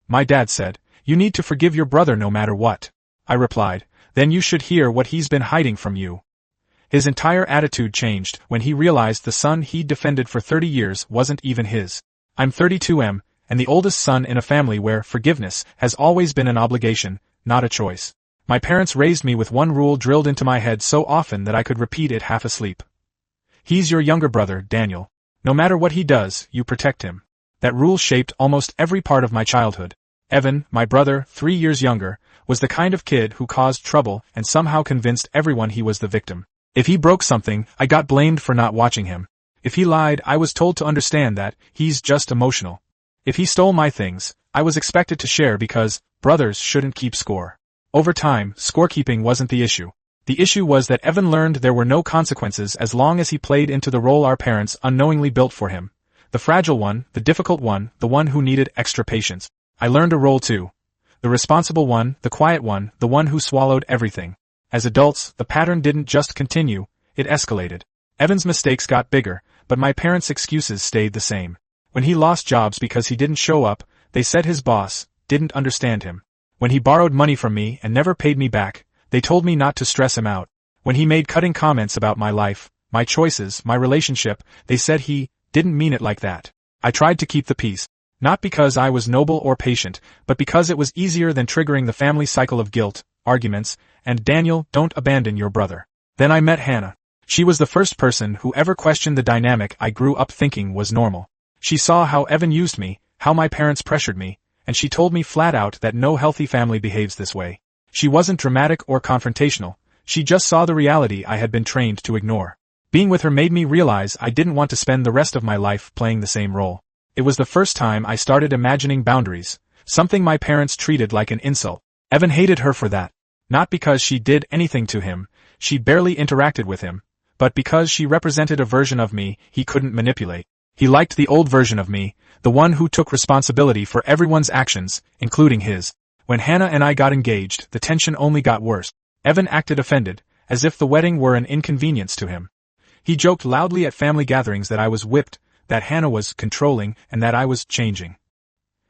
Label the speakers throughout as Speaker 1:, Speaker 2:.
Speaker 1: My dad said, "You need to forgive your brother no matter what." I replied, "Then you should hear what he's been hiding from you." His entire attitude changed when he realized the son he'd defended for 30 years wasn't even his. I'm 32M, and the oldest son in a family where forgiveness has always been an obligation, not a choice. My parents raised me with one rule drilled into my head so often that I could repeat it half asleep. He's your younger brother, Daniel. No matter what he does, you protect him. That rule shaped almost every part of my childhood. Evan, my brother, 3 years younger, was the kind of kid who caused trouble and somehow convinced everyone he was the victim. If he broke something, I got blamed for not watching him. If he lied, I was told to understand that he's just emotional. If he stole my things, I was expected to share because brothers shouldn't keep score. Over time, scorekeeping wasn't the issue. The issue was that Evan learned there were no consequences as long as he played into the role our parents unknowingly built for him. The fragile one, the difficult one, the one who needed extra patience. I learned a role too. The responsible one, the quiet one, the one who swallowed everything. As adults, the pattern didn't just continue, it escalated. Evan's mistakes got bigger, but my parents' excuses stayed the same. When he lost jobs because he didn't show up, they said his boss didn't understand him. When he borrowed money from me and never paid me back, they told me not to stress him out. When he made cutting comments about my life, my choices, my relationship, they said he didn't mean it like that. I tried to keep the peace. Not because I was noble or patient, but because it was easier than triggering the family cycle of guilt, arguments, and Daniel, don't abandon your brother. Then I met Hannah. She was the first person who ever questioned the dynamic I grew up thinking was normal. She saw how Evan used me, how my parents pressured me, and she told me flat out that no healthy family behaves this way. She wasn't dramatic or confrontational, she just saw the reality I had been trained to ignore. Being with her made me realize I didn't want to spend the rest of my life playing the same role. It was the first time I started imagining boundaries, something my parents treated like an insult. Evan hated her for that. Not because she did anything to him, she barely interacted with him, but because she represented a version of me he couldn't manipulate. He liked the old version of me, the one who took responsibility for everyone's actions, including his. When Hannah and I got engaged, the tension only got worse. Evan acted offended, as if the wedding were an inconvenience to him. He joked loudly at family gatherings that I was whipped, that Hannah was controlling, and that I was changing.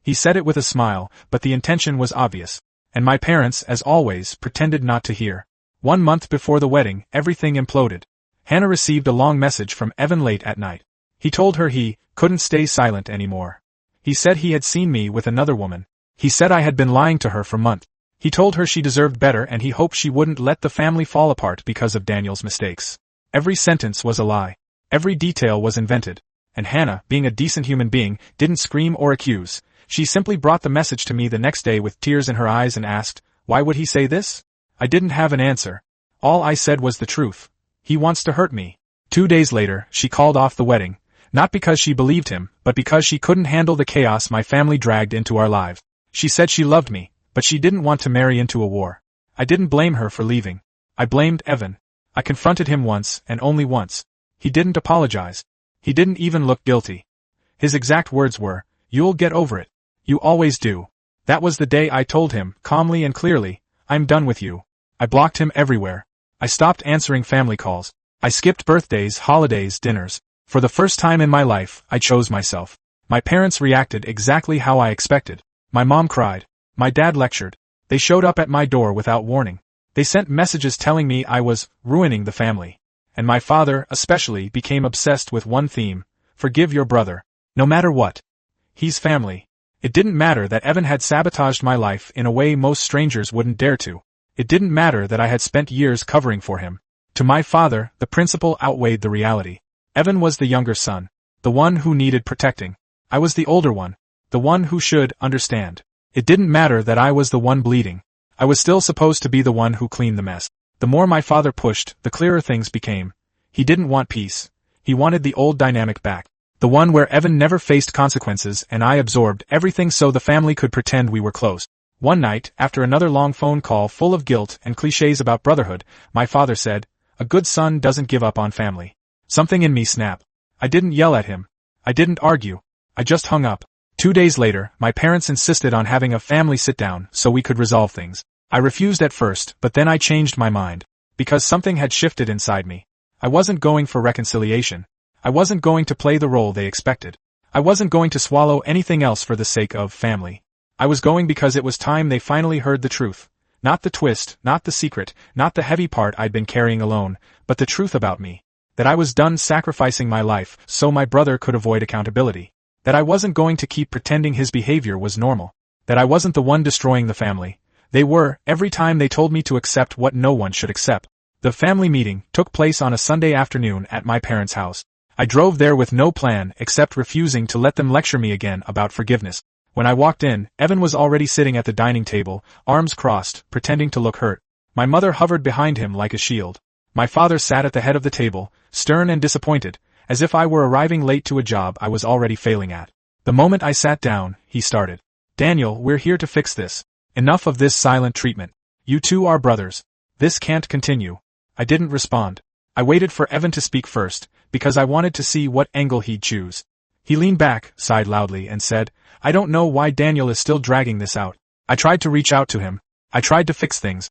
Speaker 1: He said it with a smile, but the intention was obvious. And my parents, as always, pretended not to hear. 1 month before the wedding, everything imploded. Hannah received a long message from Evan late at night. He told her he couldn't stay silent anymore. He said he had seen me with another woman. He said I had been lying to her for months. He told her she deserved better and he hoped she wouldn't let the family fall apart because of Daniel's mistakes. Every sentence was a lie. Every detail was invented. And Hannah, being a decent human being, didn't scream or accuse. She simply brought the message to me the next day with tears in her eyes and asked, "Why would he say this?" I didn't have an answer. All I said was the truth. He wants to hurt me. 2 days later, she called off the wedding. Not because she believed him, but because she couldn't handle the chaos my family dragged into our lives. She said she loved me, but she didn't want to marry into a war. I didn't blame her for leaving. I blamed Evan. I confronted him once, and only once. He didn't apologize. He didn't even look guilty. His exact words were, "You'll get over it. You always do." That was the day I told him, calmly and clearly, "I'm done with you." I blocked him everywhere. I stopped answering family calls. I skipped birthdays, holidays, dinners. For the first time in my life, I chose myself. My parents reacted exactly how I expected. My mom cried. My dad lectured. They showed up at my door without warning. They sent messages telling me I was ruining the family. And my father, especially, became obsessed with one theme: forgive your brother. No matter what. He's family. It didn't matter that Evan had sabotaged my life in a way most strangers wouldn't dare to. It didn't matter that I had spent years covering for him. To my father, the principle outweighed the reality. Evan was the younger son. The one who needed protecting. I was the older one. The one who should understand. It didn't matter that I was the one bleeding. I was still supposed to be the one who cleaned the mess. The more my father pushed, the clearer things became. He didn't want peace. He wanted the old dynamic back. The one where Evan never faced consequences and I absorbed everything so the family could pretend we were close. One night, after another long phone call full of guilt and cliches about brotherhood, my father said, "A good son doesn't give up on family." Something in me snapped. I didn't yell at him. I didn't argue. I just hung up. 2 days later, my parents insisted on having a family sit-down so we could resolve things. I refused at first, but then I changed my mind. Because something had shifted inside me. I wasn't going for reconciliation. I wasn't going to play the role they expected. I wasn't going to swallow anything else for the sake of family. I was going because it was time they finally heard the truth. Not the twist, not the secret, not the heavy part I'd been carrying alone, but the truth about me. That I was done sacrificing my life so my brother could avoid accountability. That I wasn't going to keep pretending his behavior was normal. That I wasn't the one destroying the family. They were, every time they told me to accept what no one should accept. The family meeting took place on a Sunday afternoon at my parents' house. I drove there with no plan except refusing to let them lecture me again about forgiveness. When I walked in, Evan was already sitting at the dining table, arms crossed, pretending to look hurt. My mother hovered behind him like a shield. My father sat at the head of the table, stern and disappointed, as if I were arriving late to a job I was already failing at. The moment I sat down, he started. Daniel, we're here to fix this. Enough of this silent treatment. You two are brothers. This can't continue. I didn't respond. I waited for Evan to speak first, because I wanted to see what angle he'd choose. He leaned back, sighed loudly, and said, I don't know why Daniel is still dragging this out. I tried to reach out to him. I tried to fix things.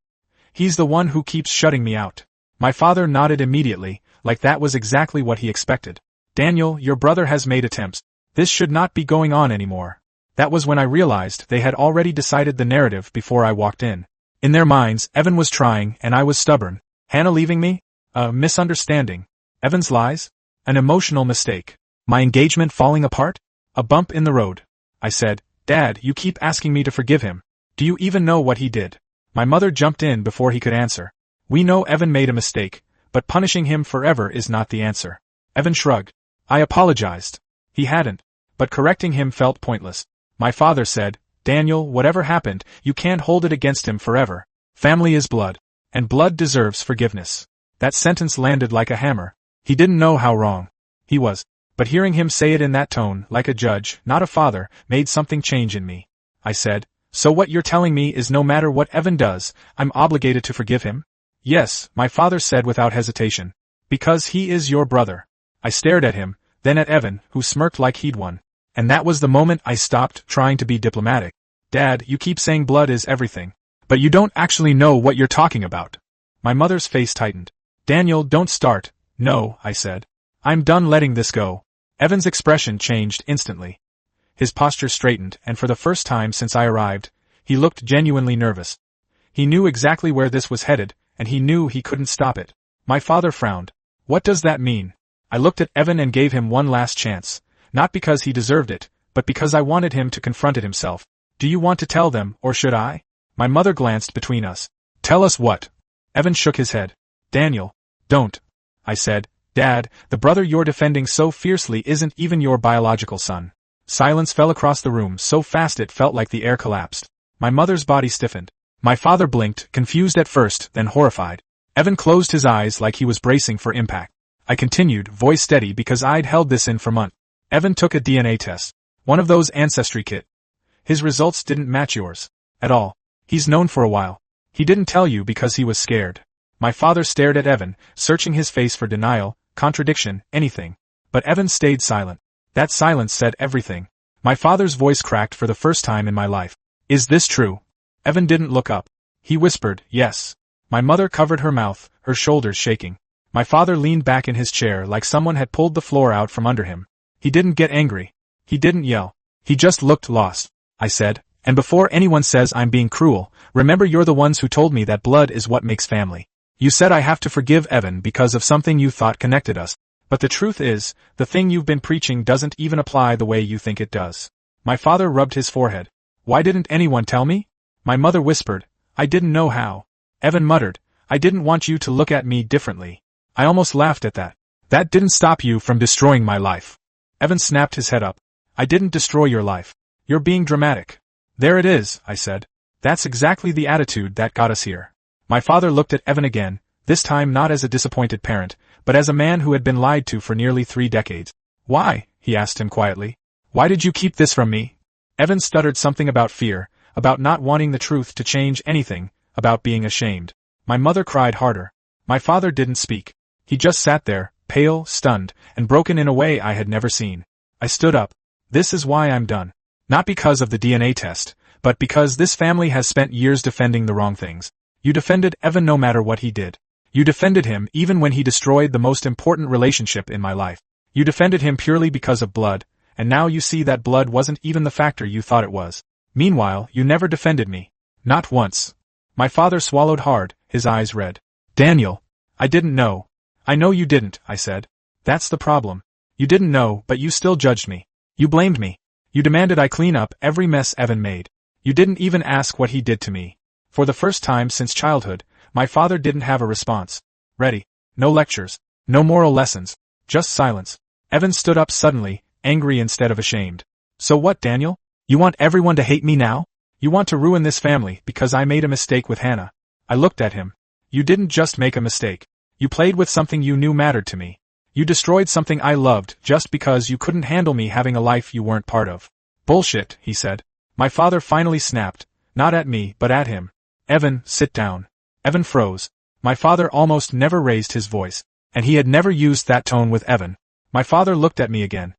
Speaker 1: He's the one who keeps shutting me out. My father nodded immediately, like that was exactly what he expected. Daniel, your brother has made attempts. This should not be going on anymore. That was when I realized they had already decided the narrative before I walked in. In their minds, Evan was trying, and I was stubborn. Hannah leaving me? A misunderstanding. Evan's lies? An emotional mistake. My engagement falling apart? A bump in the road. I said, Dad, you keep asking me to forgive him. Do you even know what he did? My mother jumped in before he could answer. We know Evan made a mistake, but punishing him forever is not the answer. Evan shrugged. I apologized. He hadn't. But correcting him felt pointless. My father said, Daniel, whatever happened, you can't hold it against him forever. Family is blood. And blood deserves forgiveness. That sentence landed like a hammer. He didn't know how wrong he was. But hearing him say it in that tone, like a judge, not a father, made something change in me. I said, so what you're telling me is no matter what Evan does, I'm obligated to forgive him? Yes, my father said without hesitation. Because he is your brother. I stared at him, then at Evan, who smirked like he'd won. And that was the moment I stopped trying to be diplomatic. Dad, you keep saying blood is everything. But you don't actually know what you're talking about. My mother's face tightened. Daniel, don't start. No, I said. I'm done letting this go. Evan's expression changed instantly. His posture straightened, and for the first time since I arrived, he looked genuinely nervous. He knew exactly where this was headed, and he knew he couldn't stop it. My father frowned. What does that mean? I looked at Evan and gave him one last chance, not because he deserved it, but because I wanted him to confront it himself. Do you want to tell them, or should I? My mother glanced between us. Tell us what? Evan shook his head. Daniel. Don't. I said. Dad, the brother you're defending so fiercely isn't even your biological son. Silence fell across the room so fast it felt like the air collapsed. My mother's body stiffened. My father blinked, confused at first, then horrified. Evan closed his eyes like he was bracing for impact. I continued, voice steady because I'd held this in for months. Evan took a DNA test. One of those ancestry kit. His results didn't match yours. At all. He's known for a while. He didn't tell you because he was scared. My father stared at Evan, searching his face for denial, contradiction, anything. But Evan stayed silent. That silence said everything. My father's voice cracked for the first time in my life. Is this true? Evan didn't look up. He whispered, yes. My mother covered her mouth, her shoulders shaking. My father leaned back in his chair like someone had pulled the floor out from under him. He didn't get angry. He didn't yell. He just looked lost. I said, and before anyone says I'm being cruel, remember you're the ones who told me that blood is what makes family. You said I have to forgive Evan because of something you thought connected us. But the truth is, the thing you've been preaching doesn't even apply the way you think it does. My father rubbed his forehead. Why didn't anyone tell me? My mother whispered, I didn't know how. Evan muttered, I didn't want you to look at me differently. I almost laughed at that. That didn't stop you from destroying my life. Evan snapped his head up. I didn't destroy your life. You're being dramatic. There it is, I said. That's exactly the attitude that got us here. My father looked at Evan again, this time not as a disappointed parent, but as a man who had been lied to for nearly 3 decades. Why? He asked him quietly. Why did you keep this from me? Evan stuttered something about fear, about not wanting the truth to change anything, about being ashamed. My mother cried harder. My father didn't speak. He just sat there, pale, stunned, and broken in a way I had never seen. I stood up. This is why I'm done. Not because of the DNA test, but because this family has spent years defending the wrong things. You defended Evan no matter what he did. You defended him even when he destroyed the most important relationship in my life. You defended him purely because of blood, and now you see that blood wasn't even the factor you thought it was. Meanwhile, you never defended me. Not once. My father swallowed hard, his eyes red. Daniel. I didn't know. I know you didn't, I said. That's the problem. You didn't know, but you still judged me. You blamed me. You demanded I clean up every mess Evan made. You didn't even ask what he did to me. For the first time since childhood, my father didn't have a response. Ready. No lectures. No moral lessons. Just silence. Evan stood up suddenly, angry instead of ashamed. So what, Daniel? You want everyone to hate me now? You want to ruin this family because I made a mistake with Hannah. I looked at him. You didn't just make a mistake. You played with something you knew mattered to me. You destroyed something I loved just because you couldn't handle me having a life you weren't part of. Bullshit, he said. My father finally snapped, not at me but at him. Evan, sit down. Evan froze. My father almost never raised his voice, and he had never used that tone with Evan. My father looked at me again.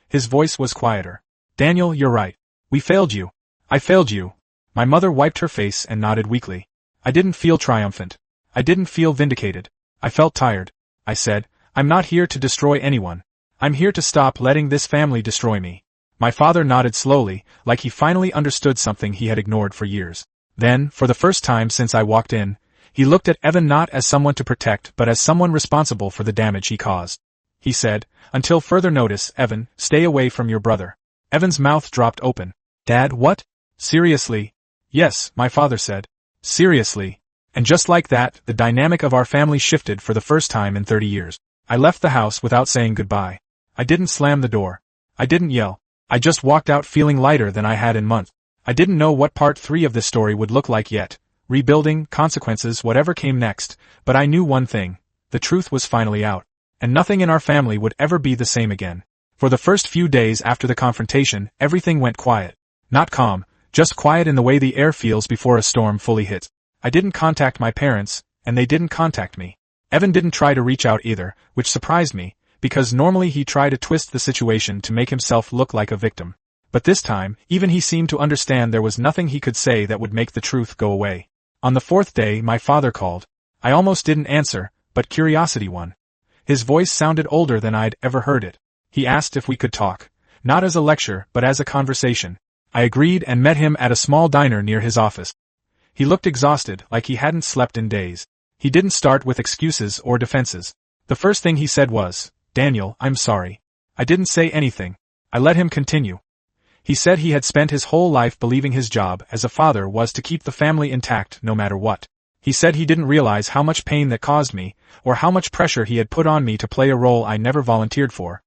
Speaker 1: His voice was quieter. Daniel, you're right. We failed you. I failed you. My mother wiped her face and nodded weakly. I didn't feel triumphant. I didn't feel vindicated. I felt tired. I said, I'm not here to destroy anyone. I'm here to stop letting this family destroy me. My father nodded slowly, like he finally understood something he had ignored for years. Then, for the first time since I walked in, he looked at Evan not as someone to protect but as someone responsible for the damage he caused. He said, until further notice, Evan, stay away from your brother. Evan's mouth dropped open. Dad, what? Seriously? Yes, my father said. Seriously. And just like that, the dynamic of our family shifted for the first time in 30 years. I left the house without saying goodbye. I didn't slam the door. I didn't yell. I just walked out feeling lighter than I had in months. I didn't know what part 3 of this story would look like yet. Rebuilding, consequences, whatever came next, but I knew one thing. The truth was finally out. And nothing in our family would ever be the same again. For the first few days after the confrontation, everything went quiet. Not calm, just quiet in the way the air feels before a storm fully hits. I didn't contact my parents, and they didn't contact me. Evan didn't try to reach out either, which surprised me, because normally he tried to twist the situation to make himself look like a victim. But this time, even he seemed to understand there was nothing he could say that would make the truth go away. On the 4th day, my father called. I almost didn't answer, but curiosity won. His voice sounded older than I'd ever heard it. He asked if we could talk. Not as a lecture, but as a conversation. I agreed and met him at a small diner near his office. He looked exhausted, like he hadn't slept in days. He didn't start with excuses or defenses. The first thing he said was, Daniel, I'm sorry. I didn't say anything. I let him continue. He said he had spent his whole life believing his job as a father was to keep the family intact no matter what. He said he didn't realize how much pain that caused me, or how much pressure he had put on me to play a role I never volunteered for.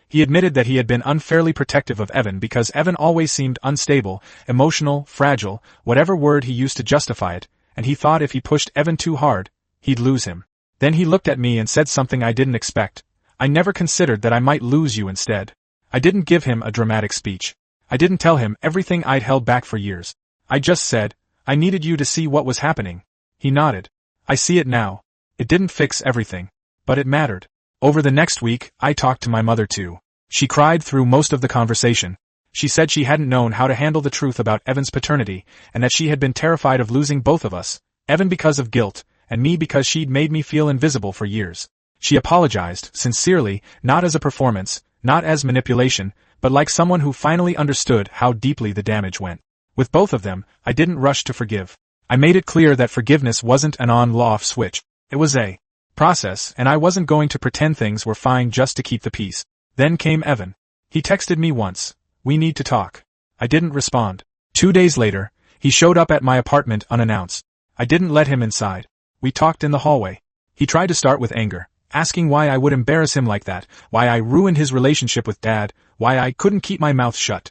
Speaker 1: He admitted that he had been unfairly protective of Evan because Evan always seemed unstable, emotional, fragile, whatever word he used to justify it, and he thought if he pushed Evan too hard, he'd lose him. Then he looked at me and said something I didn't expect. I never considered that I might lose you instead. I didn't give him a dramatic speech. I didn't tell him everything I'd held back for years. I just said, I needed you to see what was happening. He nodded. I see it now. It didn't fix everything. But it mattered. Over the next week, I talked to my mother too. She cried through most of the conversation. She said she hadn't known how to handle the truth about Evan's paternity, and that she had been terrified of losing both of us, Evan because of guilt, and me because she'd made me feel invisible for years. She apologized, sincerely, not as a performance, not as manipulation, but like someone who finally understood how deeply the damage went. With both of them, I didn't rush to forgive. I made it clear that forgiveness wasn't an on-off switch. It was a process, and I wasn't going to pretend things were fine just to keep the peace. Then came Evan. He texted me once, we need to talk. I didn't respond. 2 days later, he showed up at my apartment unannounced. I didn't let him inside. We talked in the hallway. He tried to start with anger, asking why I would embarrass him like that, why I ruined his relationship with Dad, why I couldn't keep my mouth shut.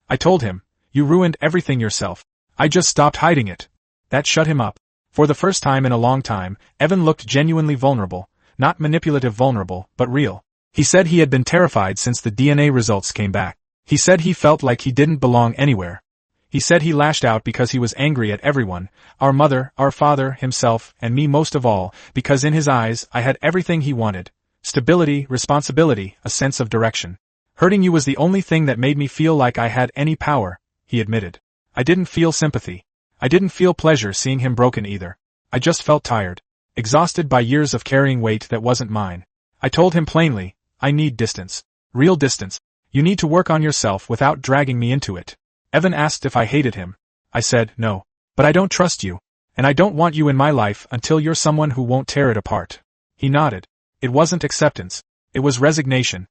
Speaker 1: I told him, you ruined everything yourself. I just stopped hiding it. That shut him up. For the first time in a long time, Evan looked genuinely vulnerable, not manipulative vulnerable, but real. He said he had been terrified since the DNA results came back. He said he felt like he didn't belong anywhere. He said he lashed out because he was angry at everyone, our mother, our father, himself, and me most of all, because in his eyes, I had everything he wanted. Stability, responsibility, a sense of direction. Hurting you was the only thing that made me feel like I had any power, he admitted. I didn't feel sympathy. I didn't feel pleasure seeing him broken either. I just felt tired. Exhausted by years of carrying weight that wasn't mine. I told him plainly, I need distance. Real distance. You need to work on yourself without dragging me into it. Evan asked if I hated him. I said, no. But I don't trust you. And I don't want you in my life until you're someone who won't tear it apart. He nodded. It wasn't acceptance. It was resignation.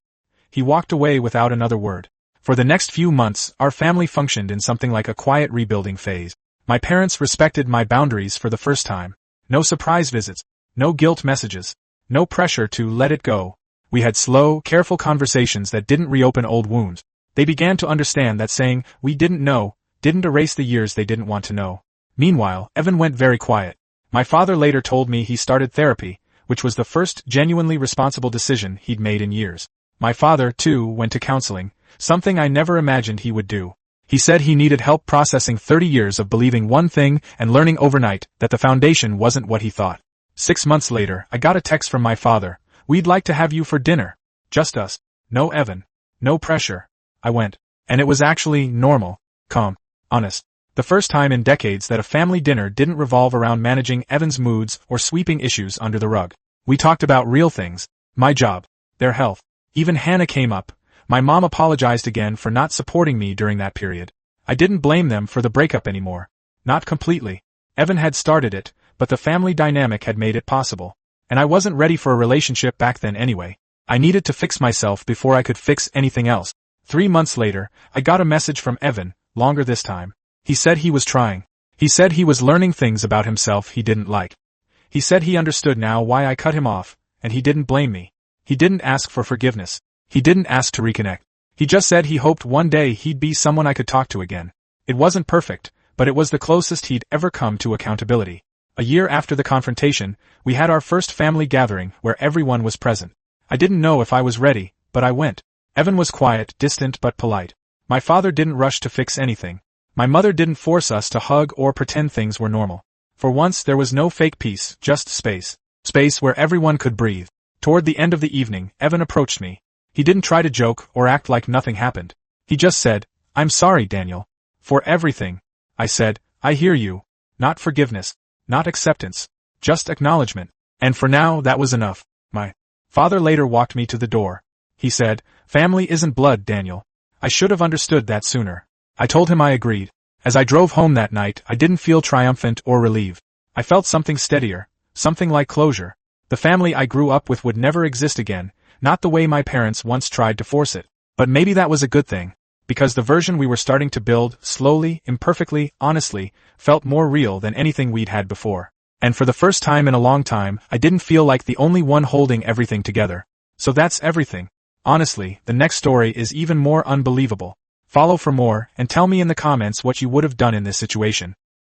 Speaker 1: He walked away without another word. For the next few months, our family functioned in something like a quiet rebuilding phase. My parents respected my boundaries for the first time. No surprise visits. No guilt messages. No pressure to let it go. We had slow, careful conversations that didn't reopen old wounds. They began to understand that saying, we didn't know, didn't erase the years they didn't want to know. Meanwhile, Evan went very quiet. My father later told me he started therapy, which was the first genuinely responsible decision he'd made in years. My father, too, went to counseling, something I never imagined he would do. He said he needed help processing 30 years of believing one thing and learning overnight that the foundation wasn't what he thought. 6 months later, I got a text from my father. We'd like to have you for dinner. Just us. No Evan. No pressure. I went. And it was actually normal, calm, honest. The first time in decades that a family dinner didn't revolve around managing Evan's moods or sweeping issues under the rug. We talked about real things. My job. Their health. Even Hannah came up. My mom apologized again for not supporting me during that period. I didn't blame them for the breakup anymore. Not completely. Evan had started it, but the family dynamic had made it possible. And I wasn't ready for a relationship back then anyway. I needed to fix myself before I could fix anything else. 3 months later, I got a message from Evan, longer this time. He said he was trying. He said he was learning things about himself he didn't like. He said he understood now why I cut him off, and he didn't blame me. He didn't ask for forgiveness. He didn't ask to reconnect. He just said he hoped one day he'd be someone I could talk to again. It wasn't perfect, but it was the closest he'd ever come to accountability. A year after the confrontation, we had our first family gathering where everyone was present. I didn't know if I was ready, but I went. Evan was quiet, distant but polite. My father didn't rush to fix anything. My mother didn't force us to hug or pretend things were normal. For once there was no fake peace, just space. Space where everyone could breathe. Toward the end of the evening, Evan approached me. He didn't try to joke or act like nothing happened. He just said, I'm sorry, Daniel. For everything. I said, I hear you. Not forgiveness. Not acceptance. Just acknowledgement. And for now, that was enough. My father later walked me to the door. He said, family isn't blood, Daniel. I should have understood that sooner. I told him I agreed. As I drove home that night, I didn't feel triumphant or relieved. I felt something steadier, something like closure. The family I grew up with would never exist again, not the way my parents once tried to force it. But maybe that was a good thing, because the version we were starting to build, slowly, imperfectly, honestly, felt more real than anything we'd had before. And for the first time in a long time, I didn't feel like the only one holding everything together. So that's everything. Honestly, the next story is even more unbelievable. Follow for more, and tell me in the comments what you would have done in this situation.